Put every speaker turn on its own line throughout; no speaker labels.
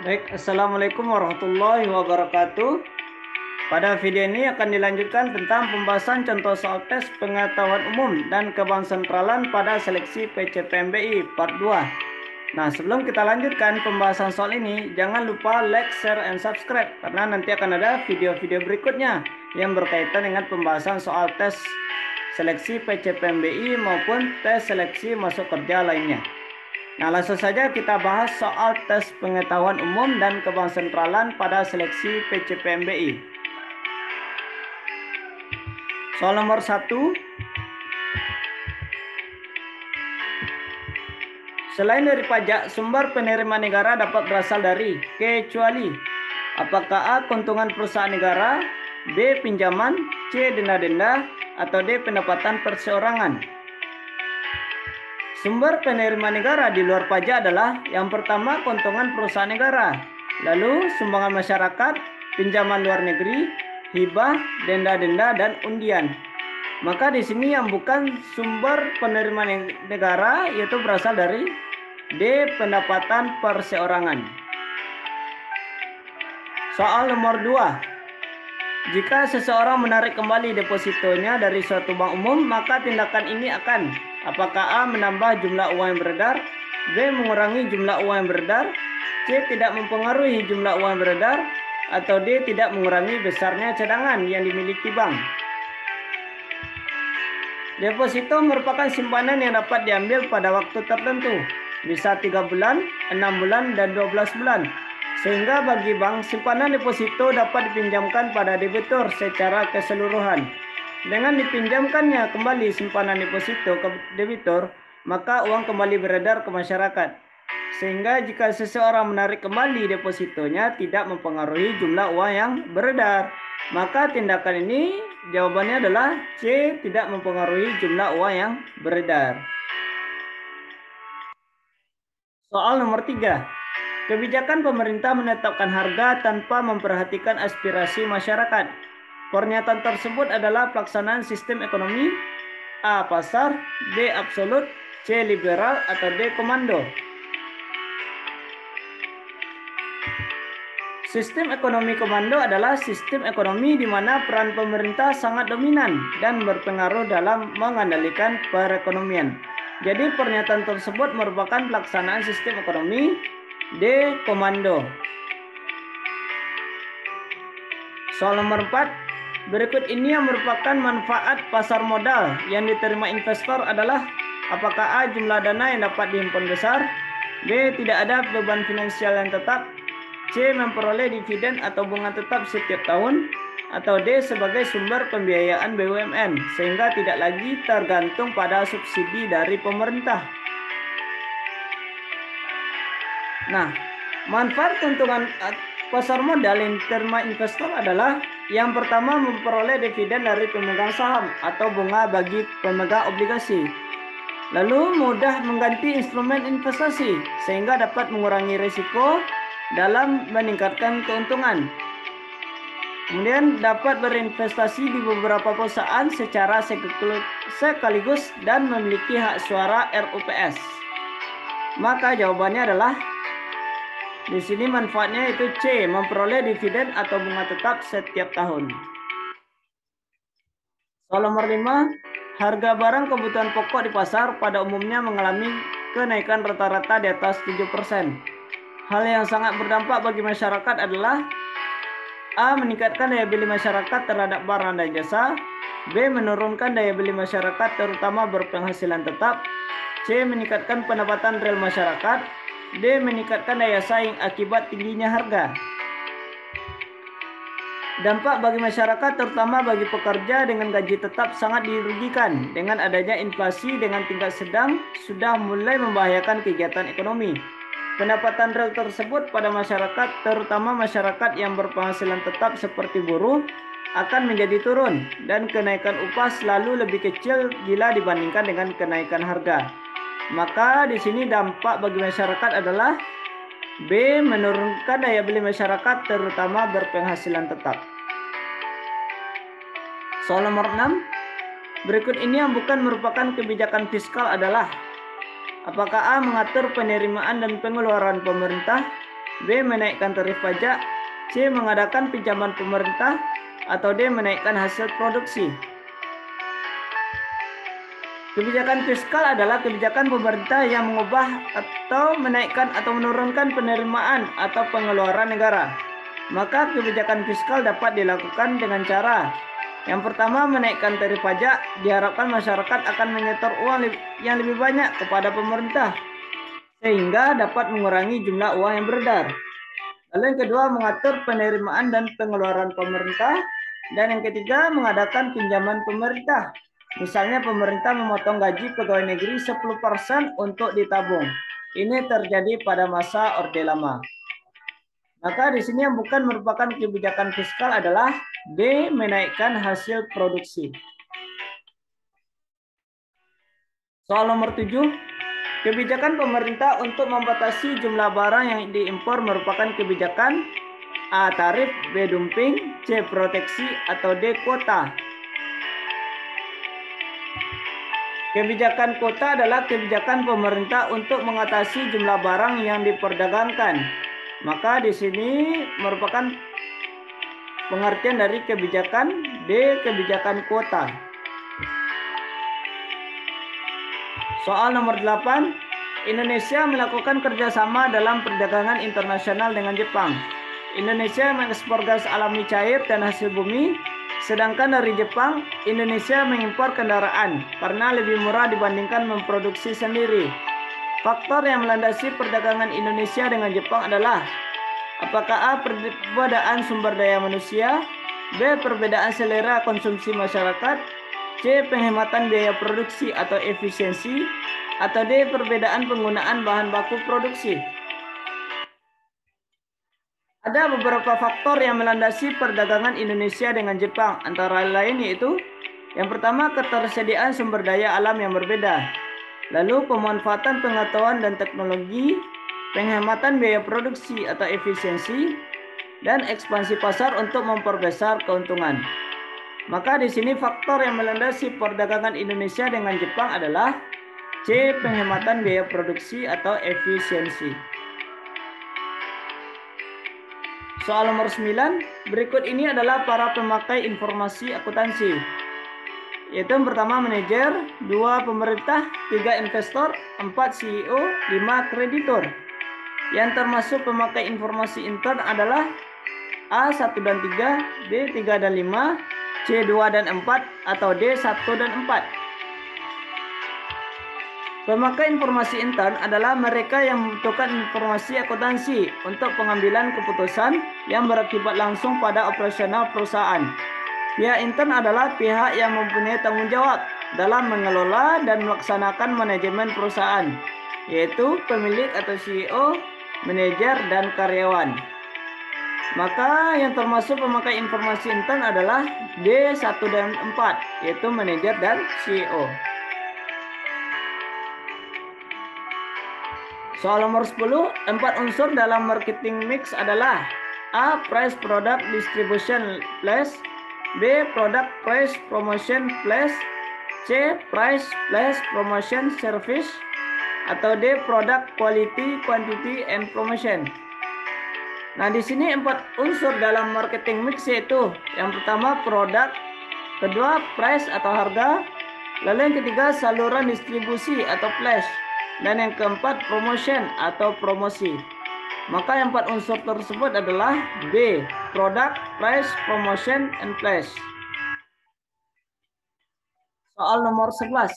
Baik, Assalamualaikum warahmatullahi wabarakatuh. Pada video ini akan dilanjutkan tentang pembahasan contoh soal tes pengetahuan umum dan kebangsaan pada seleksi PCPMBI Part 2. Nah, sebelum kita lanjutkan pembahasan soal ini, jangan lupa like, share, and subscribe karena nanti akan ada video-video berikutnya yang berkaitan dengan pembahasan soal tes seleksi PCPMBI maupun tes seleksi masuk kerja lainnya. Nah, langsung saja kita bahas soal tes pengetahuan umum dan kebangsaan pada seleksi PCPMBI. Soal nomor 1. Selain dari pajak, sumber penerimaan negara dapat berasal dari kecuali apakah A. keuntungan perusahaan negara, B. pinjaman, C. denda-denda, atau D. pendapatan perseorangan. Sumber penerimaan negara di luar pajak adalah yang pertama keuntungan perusahaan negara, lalu sumbangan masyarakat, pinjaman luar negeri, hibah, denda-denda, dan undian. Maka di sini yang bukan sumber penerimaan negara yaitu berasal dari D. pendapatan perseorangan. Soal nomor 2. Jika seseorang menarik kembali depositonya dari suatu bank umum, maka tindakan ini akan apakah A. menambah jumlah uang yang beredar, B. mengurangi jumlah uang yang beredar, C. tidak mempengaruhi jumlah uang yang beredar, atau D. tidak mengurangi besarnya cadangan yang dimiliki bank. Deposito merupakan simpanan yang dapat diambil pada waktu tertentu, bisa 3 bulan, 6 bulan, dan 12 bulan. Sehingga bagi bank, simpanan deposito dapat dipinjamkan pada debitur secara keseluruhan. Dengan dipinjamkannya kembali simpanan deposito ke debitur, maka uang kembali beredar ke masyarakat. Sehingga jika seseorang menarik kembali depositonya tidak mempengaruhi jumlah uang yang beredar. Maka tindakan ini jawabannya adalah C, tidak mempengaruhi jumlah uang yang beredar. Soal nomor 3. Kebijakan pemerintah menetapkan harga tanpa memperhatikan aspirasi masyarakat. Pernyataan tersebut adalah pelaksanaan sistem ekonomi A. pasar, B. absolut, C. liberal, atau D. komando. Sistem ekonomi komando adalah sistem ekonomi di mana peran pemerintah sangat dominan dan berpengaruh dalam mengendalikan perekonomian. Jadi pernyataan tersebut merupakan pelaksanaan sistem ekonomi D. komando. Soal nomor 4. Berikut ini yang merupakan manfaat pasar modal yang diterima investor adalah apakah A. jumlah dana yang dapat dihimpun besar, B. tidak ada beban finansial yang tetap, C. memperoleh dividen atau bunga tetap setiap tahun, atau D. sebagai sumber pembiayaan BUMN sehingga tidak lagi tergantung pada subsidi dari pemerintah. Nah, manfaat keuntungan pasar modal yang diterima investor adalah yang pertama memperoleh dividen dari pemegang saham atau bunga bagi pemegang obligasi. Lalu mudah mengganti instrumen investasi sehingga dapat mengurangi risiko dalam meningkatkan keuntungan. Kemudian dapat berinvestasi di beberapa perusahaan secara sekaligus dan memiliki hak suara RUPS. Maka jawabannya adalah di sini manfaatnya itu C, memperoleh dividen atau bunga tetap setiap tahun. Soal nomor 5, harga barang kebutuhan pokok di pasar pada umumnya mengalami kenaikan rata-rata di atas 7%. Hal yang sangat berdampak bagi masyarakat adalah A. meningkatkan daya beli masyarakat terhadap barang dan jasa, B. menurunkan daya beli masyarakat terutama berpenghasilan tetap, C. meningkatkan pendapatan real masyarakat, D. meningkatkan daya saing akibat tingginya harga. Dampak bagi masyarakat terutama bagi pekerja dengan gaji tetap sangat dirugikan dengan adanya inflasi dengan tingkat sedang sudah mulai membahayakan kegiatan ekonomi. Pendapatan real tersebut pada masyarakat terutama masyarakat yang berpenghasilan tetap seperti buruh akan menjadi turun dan kenaikan upah selalu lebih kecil bila dibandingkan dengan kenaikan harga. Maka di sini dampak bagi masyarakat adalah B. menurunkan daya beli masyarakat terutama berpenghasilan tetap. Soal nomor 6. Berikut ini yang bukan merupakan kebijakan fiskal adalah apakah A. mengatur penerimaan dan pengeluaran pemerintah, B. Menaikkan tarif pajak, C. Mengadakan pinjaman pemerintah, atau D. Menaikkan hasil produksi. Kebijakan fiskal adalah kebijakan pemerintah yang mengubah atau menaikkan atau menurunkan penerimaan atau pengeluaran negara. Maka kebijakan fiskal dapat dilakukan dengan cara yang pertama, menaikkan tarif pajak. Diharapkan masyarakat akan menyetor uang yang lebih banyak kepada pemerintah sehingga dapat mengurangi jumlah uang yang beredar. Lalu yang kedua, mengatur penerimaan dan pengeluaran pemerintah. Dan yang ketiga, mengadakan pinjaman pemerintah. Misalnya pemerintah memotong gaji pegawai negeri 10% untuk ditabung. Ini terjadi pada masa Orde Lama. Maka di sini yang bukan merupakan kebijakan fiskal adalah D. Menaikkan hasil produksi. Soal nomor 7. Kebijakan pemerintah untuk membatasi jumlah barang yang diimpor merupakan kebijakan A. Tarif, B. Dumping, C. Proteksi, atau D. Kuota. Kebijakan kuota adalah kebijakan pemerintah untuk mengatasi jumlah barang yang diperdagangkan. Maka di sini merupakan pengertian dari kebijakan D. Kebijakan kuota. Soal nomor 8. Indonesia melakukan kerjasama dalam perdagangan internasional dengan Jepang. Indonesia mengekspor gas alami cair dan hasil bumi, sedangkan dari Jepang, Indonesia mengimpor kendaraan karena lebih murah dibandingkan memproduksi sendiri. Faktor yang melandasi perdagangan Indonesia dengan Jepang adalah apakah A. Perbedaan sumber daya manusia, B. Perbedaan selera konsumsi masyarakat, C. Penghematan biaya produksi atau efisiensi, atau D. Perbedaan penggunaan bahan baku produksi. Ada beberapa faktor yang melandasi perdagangan Indonesia dengan Jepang, antara lain yaitu yang pertama, ketersediaan sumber daya alam yang berbeda, lalu pemanfaatan pengetahuan dan teknologi, penghematan biaya produksi atau efisiensi, dan ekspansi pasar untuk memperbesar keuntungan. Maka di sini faktor yang melandasi perdagangan Indonesia dengan Jepang adalah C. Penghematan biaya produksi atau efisiensi. Soal nomor 9, berikut ini adalah para pemakai informasi akuntansi. Yaitu yang pertama manajer, 2 pemerintah, 3 investor, 4 CEO, 5 kreditur. Yang termasuk pemakai informasi intern adalah A 1 dan 3, B 3 dan 5, C 2 dan 4, atau D 1 dan 4. Pemakai informasi intern adalah mereka yang membutuhkan informasi akuntansi untuk pengambilan keputusan yang berakibat langsung pada operasional perusahaan. Pihak intern adalah pihak yang mempunyai tanggung jawab dalam mengelola dan melaksanakan manajemen perusahaan, yaitu pemilik atau CEO, manajer, dan karyawan. Maka yang termasuk pemakai informasi intern adalah D 1 dan 4, yaitu manajer dan CEO. Soal nomor 10, 4 unsur dalam marketing mix adalah A. Price Product Distribution plus, B. Product Price Promotion plus, C. Price plus Promotion Service, atau D. Product Quality, Quantity, and Promotion. Nah, di sini 4 unsur dalam marketing mix yaitu yang pertama produk, kedua price atau harga, lalu yang ketiga saluran distribusi atau flash, dan yang keempat promotion atau promosi. Maka yang 4 unsur tersebut adalah B. Product, price, promotion, and flash. Soal nomor 11.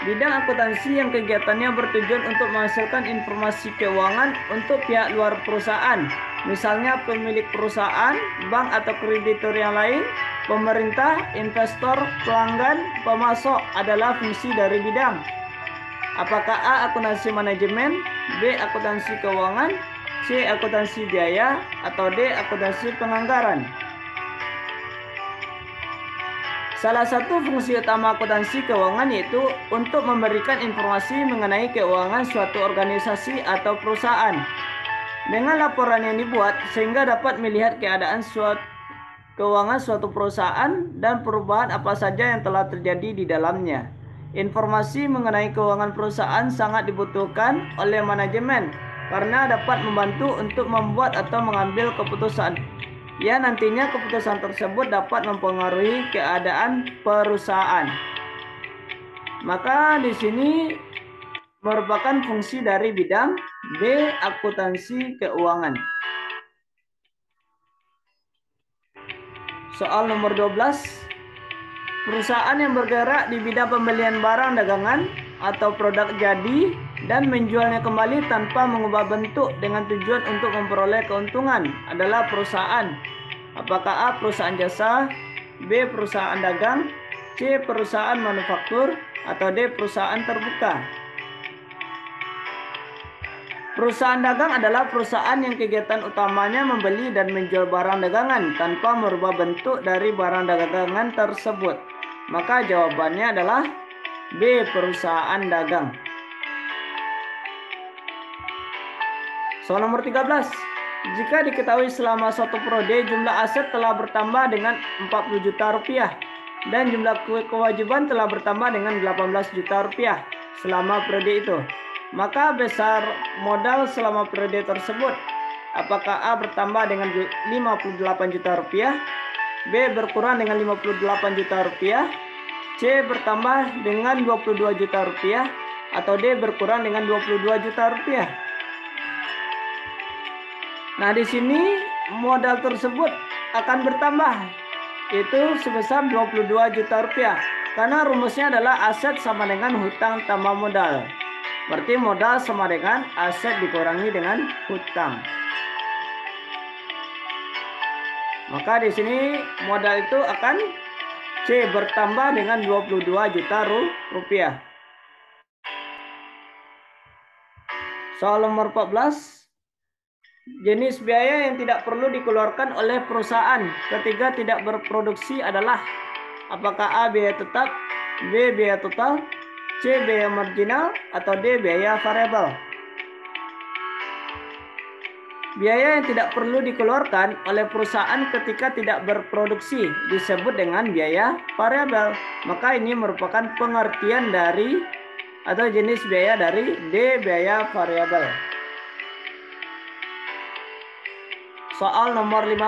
Bidang akuntansi yang kegiatannya bertujuan untuk menghasilkan informasi keuangan untuk pihak luar perusahaan, misalnya pemilik perusahaan, bank atau kreditur yang lain, pemerintah, investor, pelanggan, pemasok adalah fungsi dari bidang. Apakah A. Akuntansi manajemen, B. Akuntansi keuangan, C. Akuntansi biaya, atau D. Akuntansi penganggaran? Salah satu fungsi utama akuntansi keuangan yaitu untuk memberikan informasi mengenai keuangan suatu organisasi atau perusahaan. Dengan laporan yang dibuat sehingga dapat melihat keadaan keuangan suatu perusahaan dan perubahan apa saja yang telah terjadi di dalamnya. Informasi mengenai keuangan perusahaan sangat dibutuhkan oleh manajemen karena dapat membantu untuk membuat atau mengambil keputusan. Ya, nantinya keputusan tersebut dapat mempengaruhi keadaan perusahaan. Maka di sini merupakan fungsi dari bidang B, akuntansi keuangan. Soal nomor 12. Perusahaan yang bergerak di bidang pembelian barang dagangan atau produk jadi dan menjualnya kembali tanpa mengubah bentuk dengan tujuan untuk memperoleh keuntungan adalah perusahaan. Apakah A, perusahaan jasa, B, perusahaan dagang, C, perusahaan manufaktur, atau D, perusahaan terbuka? Perusahaan dagang adalah perusahaan yang kegiatan utamanya membeli dan menjual barang dagangan tanpa merubah bentuk dari barang dagangan tersebut. Maka jawabannya adalah B, perusahaan dagang. Soal nomor 13. Jika diketahui selama suatu periode jumlah aset telah bertambah dengan 40 juta rupiah dan jumlah kewajiban telah bertambah dengan 18 juta rupiah selama periode itu, maka besar modal selama periode tersebut. Apakah A, bertambah dengan 58 juta rupiah, B, berkurang dengan 58 juta rupiah, C, bertambah dengan 22 juta rupiah, atau D, berkurang dengan 22 juta rupiah? Nah, di sini modal tersebut akan bertambah, itu sebesar 22 juta rupiah. Karena rumusnya adalah aset sama dengan hutang tambah modal. Berarti modal sama dengan aset dikurangi dengan hutang. Maka di sini modal itu akan C, bertambah dengan 22 juta rupiah. Soal nomor 14. Jenis biaya yang tidak perlu dikeluarkan oleh perusahaan ketika tidak berproduksi adalah apakah A, biaya tetap, B, biaya total, C, biaya marginal, atau D, biaya variabel? Biaya yang tidak perlu dikeluarkan oleh perusahaan ketika tidak berproduksi disebut dengan biaya variabel. Maka ini merupakan pengertian dari atau jenis biaya dari D, biaya variabel. Soal nomor 15.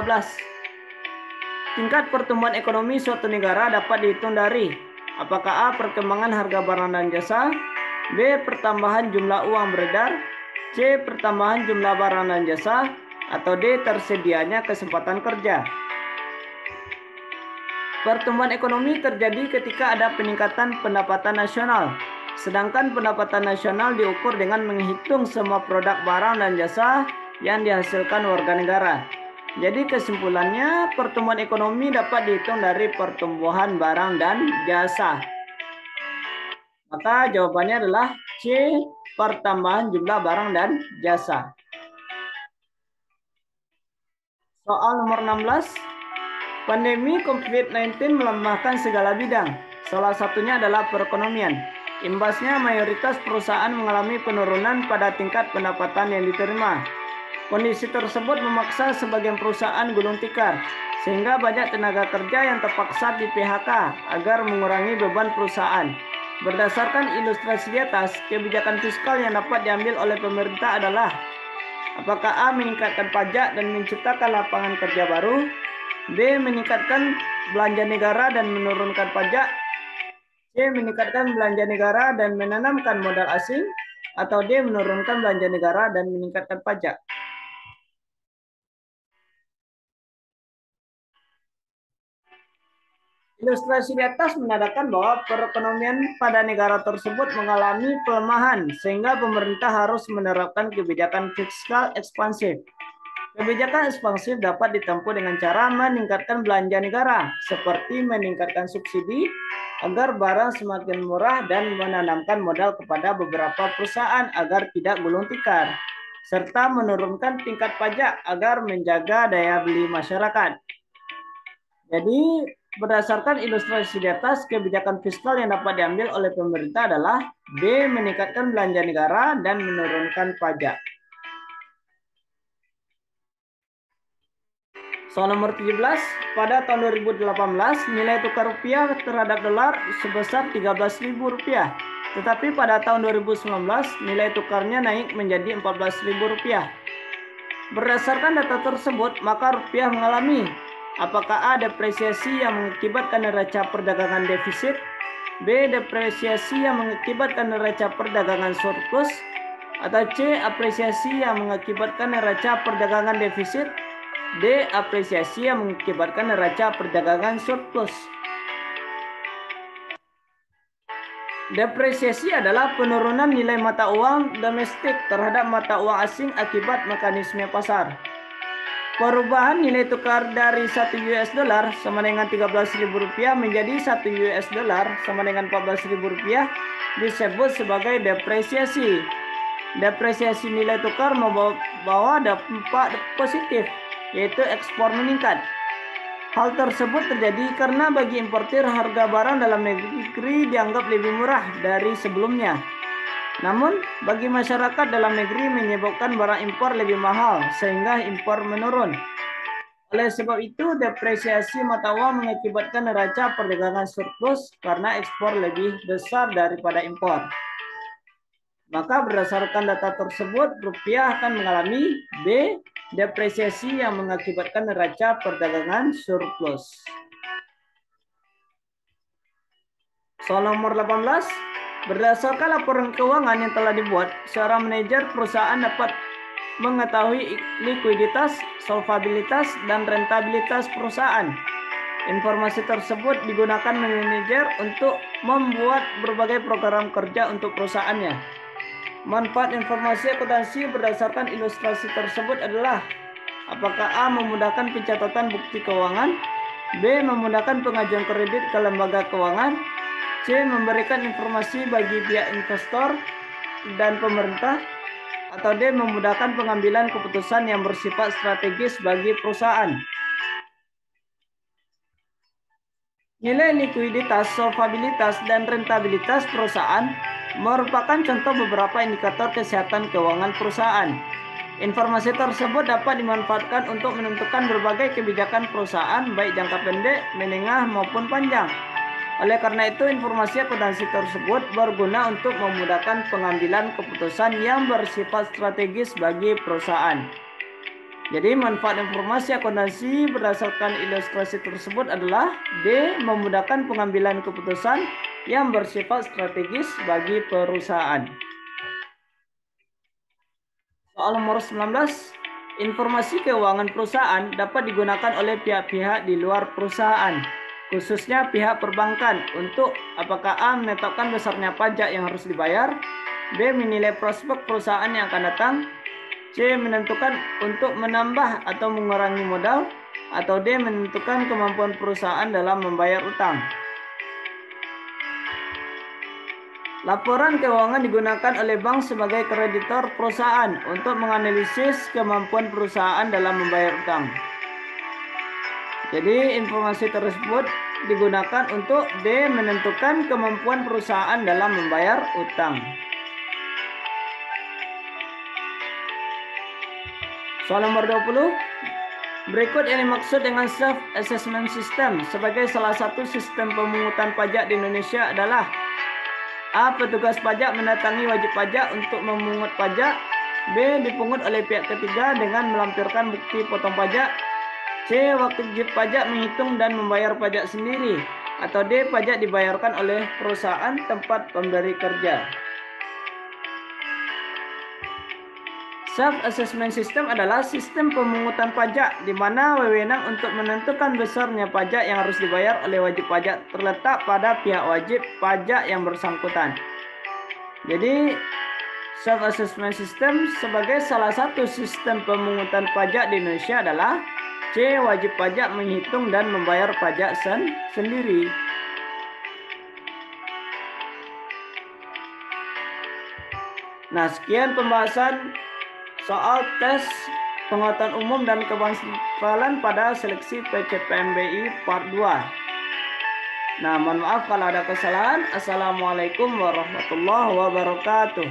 Tingkat pertumbuhan ekonomi suatu negara dapat dihitung dari apakah A, perkembangan harga barang dan jasa, B, pertambahan jumlah uang beredar, C, pertambahan jumlah barang dan jasa, atau D, tersedianya kesempatan kerja. Pertumbuhan ekonomi terjadi ketika ada peningkatan pendapatan nasional, sedangkan pendapatan nasional diukur dengan menghitung semua produk barang dan jasa yang dihasilkan warga negara. Jadi kesimpulannya, pertumbuhan ekonomi dapat dihitung dari pertumbuhan barang dan jasa. Maka jawabannya adalah C, pertambahan jumlah barang dan jasa. Soal nomor 16. Pandemi COVID-19 melemahkan segala bidang. Salah satunya adalah perekonomian. Imbasnya mayoritas perusahaan mengalami penurunan pada tingkat pendapatan yang diterima. Kondisi tersebut memaksa sebagian perusahaan gulung tikar, sehingga banyak tenaga kerja yang terpaksa di PHK agar mengurangi beban perusahaan. Berdasarkan ilustrasi di atas, kebijakan fiskal yang dapat diambil oleh pemerintah adalah apakah A, meningkatkan pajak dan menciptakan lapangan kerja baru, B, meningkatkan belanja negara dan menurunkan pajak, C, meningkatkan belanja negara dan menanamkan modal asing, atau D, menurunkan belanja negara dan meningkatkan pajak. Ilustrasi di atas menandakan bahwa perekonomian pada negara tersebut mengalami pelemahan sehingga pemerintah harus menerapkan kebijakan fiskal ekspansif. Kebijakan ekspansif dapat ditempuh dengan cara meningkatkan belanja negara, seperti meningkatkan subsidi agar barang semakin murah dan menanamkan modal kepada beberapa perusahaan agar tidak gulung tikar, serta menurunkan tingkat pajak agar menjaga daya beli masyarakat. Jadi, berdasarkan ilustrasi di atas, kebijakan fiskal yang dapat diambil oleh pemerintah adalah B, meningkatkan belanja negara dan menurunkan pajak. Soal nomor 17, pada tahun 2018 nilai tukar rupiah terhadap dolar sebesar 13.000 rupiah. Tetapi pada tahun 2019 nilai tukarnya naik menjadi Rp14.000. Berdasarkan data tersebut, maka rupiah mengalami apakah A. Depresiasi yang mengakibatkan neraca perdagangan defisit, B. Depresiasi yang mengakibatkan neraca perdagangan surplus, atau C. Apresiasi yang mengakibatkan neraca perdagangan defisit, D. Apresiasi yang mengakibatkan neraca perdagangan surplus. Depresiasi adalah penurunan nilai mata uang domestik terhadap mata uang asing akibat mekanisme pasar. Perubahan nilai tukar dari 1 US dollar sama dengan Rp13.000 menjadi 1 US dollar sama dengan Rp14.000 disebut sebagai depresiasi. Depresiasi nilai tukar membawa dampak positif, yaitu ekspor meningkat. Hal tersebut terjadi karena bagi importir harga barang dalam negeri dianggap lebih murah dari sebelumnya. Namun, bagi masyarakat dalam negeri menyebabkan barang impor lebih mahal sehingga impor menurun. Oleh sebab itu, depresiasi mata uang mengakibatkan neraca perdagangan surplus karena ekspor lebih besar daripada impor. Maka berdasarkan data tersebut, rupiah akan mengalami B. Depresiasi yang mengakibatkan neraca perdagangan surplus. Soal nomor 18. Berdasarkan laporan keuangan yang telah dibuat, seorang manajer perusahaan dapat mengetahui likuiditas, solvabilitas, dan rentabilitas perusahaan. Informasi tersebut digunakan manajer untuk membuat berbagai program kerja untuk perusahaannya. Manfaat informasi akuntansi berdasarkan ilustrasi tersebut adalah apakah A. memudahkan pencatatan bukti keuangan, B. memudahkan pengajuan kredit ke lembaga keuangan, C. memberikan informasi bagi pihak investor dan pemerintah, atau D. memudahkan pengambilan keputusan yang bersifat strategis bagi perusahaan. Nilai likuiditas, solvabilitas, dan rentabilitas perusahaan merupakan contoh beberapa indikator kesehatan keuangan perusahaan. Informasi tersebut dapat dimanfaatkan untuk menentukan berbagai kebijakan perusahaan baik jangka pendek, menengah, maupun panjang. Oleh karena itu, informasi akuntansi tersebut berguna untuk memudahkan pengambilan keputusan yang bersifat strategis bagi perusahaan. Jadi manfaat informasi akuntansi berdasarkan ilustrasi tersebut adalah D. memudahkan pengambilan keputusan yang bersifat strategis bagi perusahaan. Soal nomor 19. Informasi keuangan perusahaan dapat digunakan oleh pihak-pihak di luar perusahaan, khususnya pihak perbankan, untuk apakah A. menetapkan besarnya pajak yang harus dibayar, B. menilai prospek perusahaan yang akan datang, C. menentukan untuk menambah atau mengurangi modal, atau D. menentukan kemampuan perusahaan dalam membayar utang. Laporan keuangan digunakan oleh bank sebagai kreditor perusahaan untuk menganalisis kemampuan perusahaan dalam membayar utang. Jadi informasi tersebut digunakan untuk D. menentukan kemampuan perusahaan dalam membayar utang. Soal nomor 20. Berikut yang dimaksud dengan self-assessment system sebagai salah satu sistem pemungutan pajak di Indonesia adalah A. Petugas pajak mendatangi wajib pajak untuk memungut pajak, B. dipungut oleh pihak ketiga dengan melampirkan bukti potong pajak, C. wajib pajak menghitung dan membayar pajak sendiri, atau D. pajak dibayarkan oleh perusahaan tempat pemberi kerja. Self-assessment system adalah sistem pemungutan pajak di mana wewenang untuk menentukan besarnya pajak yang harus dibayar oleh wajib pajak terletak pada pihak wajib pajak yang bersangkutan. Jadi, self-assessment system sebagai salah satu sistem pemungutan pajak di Indonesia adalah C. wajib pajak menghitung dan membayar pajak sendiri. Nah, sekian pembahasan soal tes pengetahuan umum dan kebangsalan pada seleksi PCPMBI Part 2. Nah, mohon maaf kalau ada kesalahan. Assalamualaikum warahmatullahi wabarakatuh.